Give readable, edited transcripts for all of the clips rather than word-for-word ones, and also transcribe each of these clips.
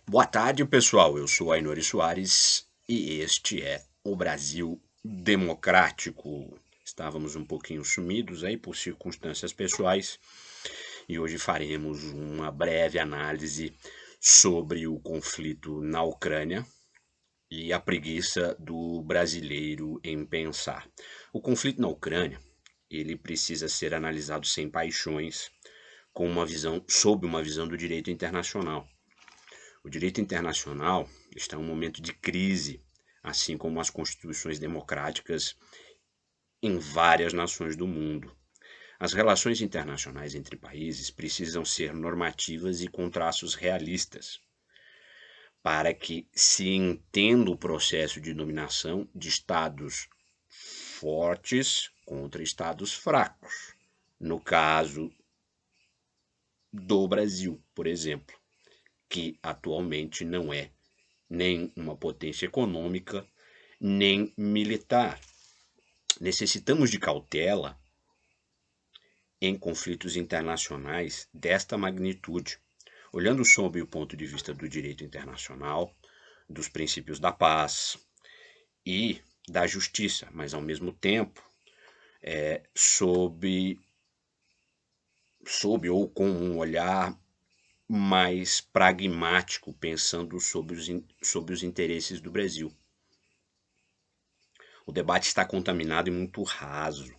Boa tarde, pessoal. Eu sou Ainori Soares e este é o Brasil Democrático. Estávamos um pouquinho sumidos aí por circunstâncias pessoais e hoje faremos uma breve análise sobre o conflito na Ucrânia e a preguiça do brasileiro em pensar. O conflito na Ucrânia, ele precisa ser analisado sem paixões, sob uma visão do direito internacional. O direito internacional está em um momento de crise, assim como as constituições democráticas em várias nações do mundo. As relações internacionais entre países precisam ser normativas e com traços realistas, para que se entenda o processo de dominação de estados fortes contra estados fracos. No caso do Brasil, por exemplo, que atualmente não é nem uma potência econômica, nem militar. Necessitamos de cautela em conflitos internacionais desta magnitude, olhando sob o ponto de vista do direito internacional, dos princípios da paz e da justiça, mas ao mesmo tempo sob ou com um olhar mais pragmático, pensando sobre os interesses do Brasil. O debate está contaminado e muito raso.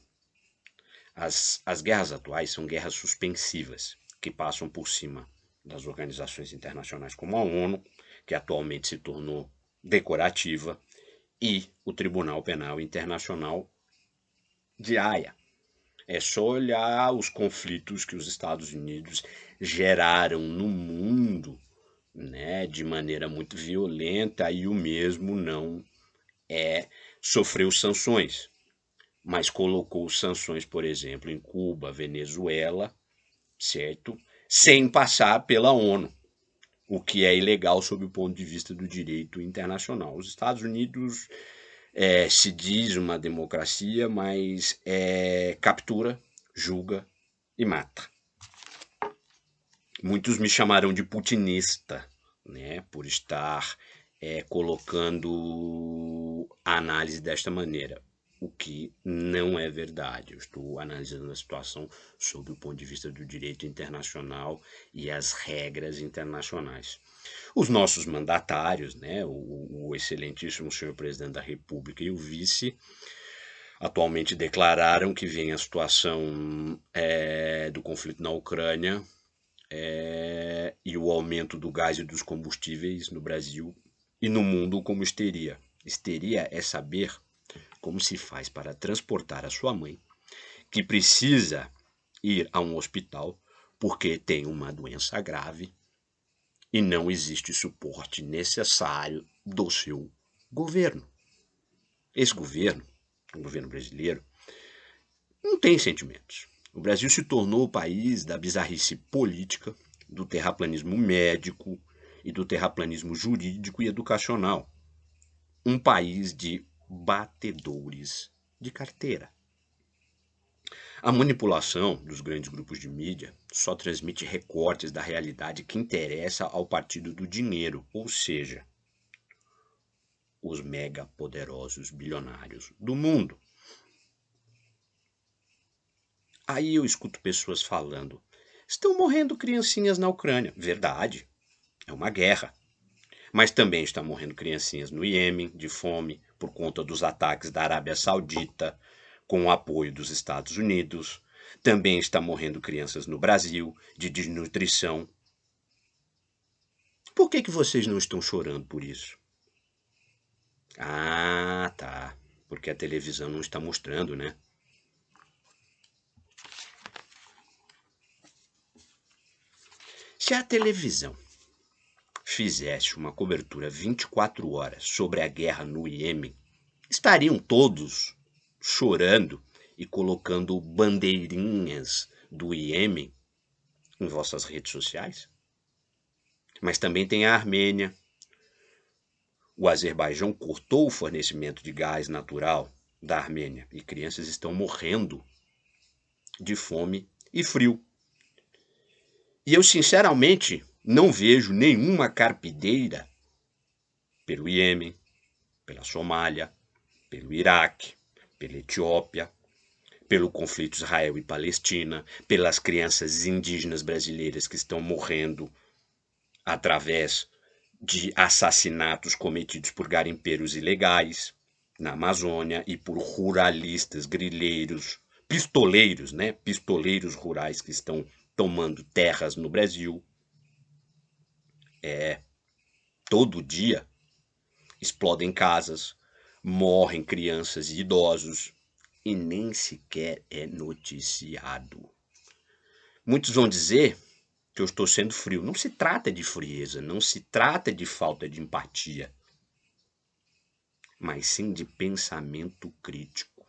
As guerras atuais são guerras suspensivas, que passam por cima das organizações internacionais como a ONU, que atualmente se tornou decorativa, e o Tribunal Penal Internacional de Haia. É só olhar os conflitos que os Estados Unidos geraram no mundo, né, de maneira muito violenta, e o mesmo não sofreu sanções, mas colocou sanções, por exemplo, em Cuba, Venezuela, certo? Sem passar pela ONU, o que é ilegal sob o ponto de vista do direito internacional. Os Estados Unidos se diz uma democracia, mas captura, julga e mata. Muitos me chamarão de putinista, né, por estar colocando a análise desta maneira, o que não é verdade. Eu estou analisando a situação sob o ponto de vista do direito internacional e as regras internacionais. Os nossos mandatários, né, o excelentíssimo senhor presidente da República e o vice, atualmente declararam que vem a situação do conflito na Ucrânia e o aumento do gás e dos combustíveis no Brasil e no mundo como histeria. Histeria é saber como se faz para transportar a sua mãe, que precisa ir a um hospital porque tem uma doença grave e não existe suporte necessário do seu governo. Esse governo, o governo brasileiro, não tem sentimentos. O Brasil se tornou o país da bizarrice política, do terraplanismo médico e do terraplanismo jurídico e educacional. Um país de batedores de carteira. A manipulação dos grandes grupos de mídia só transmite recortes da realidade que interessa ao partido do dinheiro, ou seja, os mega poderosos bilionários do mundo. Aí eu escuto pessoas falando: estão morrendo criancinhas na Ucrânia. Verdade, é uma guerra. Mas também estão morrendo criancinhas no Iêmen, de fome, por conta dos ataques da Arábia Saudita, com o apoio dos Estados Unidos. Também está morrendo crianças no Brasil, de desnutrição. Por que vocês não estão chorando por isso? Ah, tá. Porque a televisão não está mostrando, né? Se a televisão fizesse uma cobertura 24 horas sobre a guerra no Iêmen, estariam todos chorando e colocando bandeirinhas do Iêmen em vossas redes sociais? Mas também tem a Armênia. O Azerbaijão cortou o fornecimento de gás natural da Armênia e crianças estão morrendo de fome e frio. E eu, sinceramente, não vejo nenhuma carpideira pelo Iêmen, pela Somália, pelo Iraque, pela Etiópia, pelo conflito Israel e Palestina, pelas crianças indígenas brasileiras que estão morrendo através de assassinatos cometidos por garimpeiros ilegais na Amazônia e por ruralistas, grileiros, pistoleiros, né? Pistoleiros rurais que estão tomando terras no Brasil. Todo dia explodem casas, morrem crianças e idosos e nem sequer é noticiado. Muitos vão dizer que eu estou sendo frio. Não se trata de frieza, não se trata de falta de empatia, mas sim de pensamento crítico.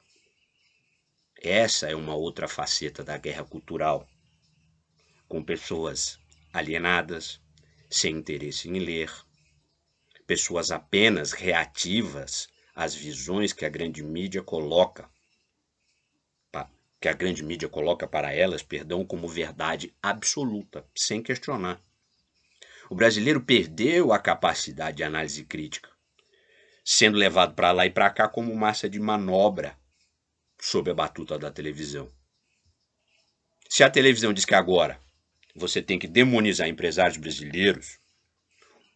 Essa é uma outra faceta da guerra cultural, com pessoas alienadas, sem interesse em ler, pessoas apenas reativas às visões que a grande mídia coloca para elas, como verdade absoluta, sem questionar. O brasileiro perdeu a capacidade de análise crítica, sendo levado para lá e para cá como massa de manobra sob a batuta da televisão. Se a televisão diz que agora você tem que demonizar empresários brasileiros,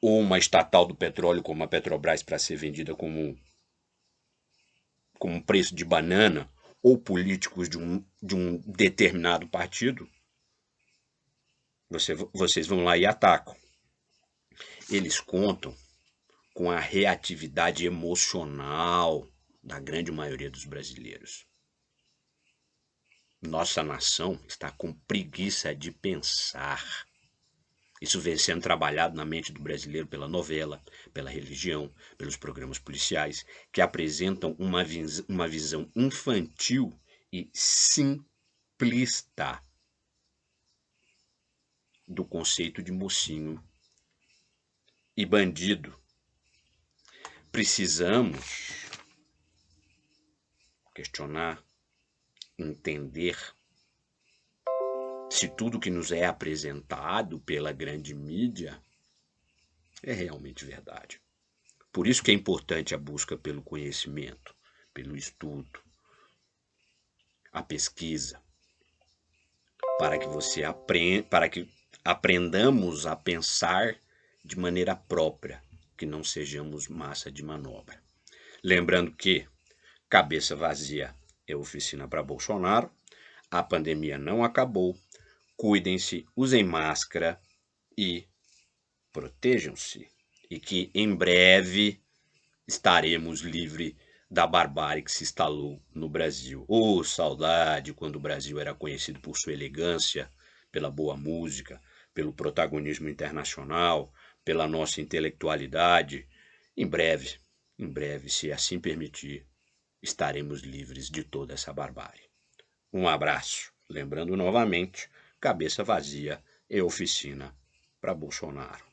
ou uma estatal do petróleo como a Petrobras para ser vendida como um preço de banana, ou políticos de um determinado partido, vocês vão lá e atacam. Eles contam com a reatividade emocional da grande maioria dos brasileiros. Nossa nação está com preguiça de pensar. Isso vem sendo trabalhado na mente do brasileiro pela novela, pela religião, pelos programas policiais, que apresentam uma visão infantil e simplista do conceito de mocinho e bandido. Precisamos questionar, entender se tudo que nos é apresentado pela grande mídia é realmente verdade. Por isso que é importante a busca pelo conhecimento, pelo estudo, a pesquisa, para que aprendamos a pensar de maneira própria, que não sejamos massa de manobra. Lembrando que cabeça vazia é oficina para Bolsonaro, a pandemia não acabou, cuidem-se, usem máscara e protejam-se. E que em breve estaremos livres da barbárie que se instalou no Brasil. Saudade quando o Brasil era conhecido por sua elegância, pela boa música, pelo protagonismo internacional, pela nossa intelectualidade. Em breve, se assim permitir, estaremos livres de toda essa barbárie. Um abraço. Lembrando novamente, cabeça vazia é oficina para Bolsonaro.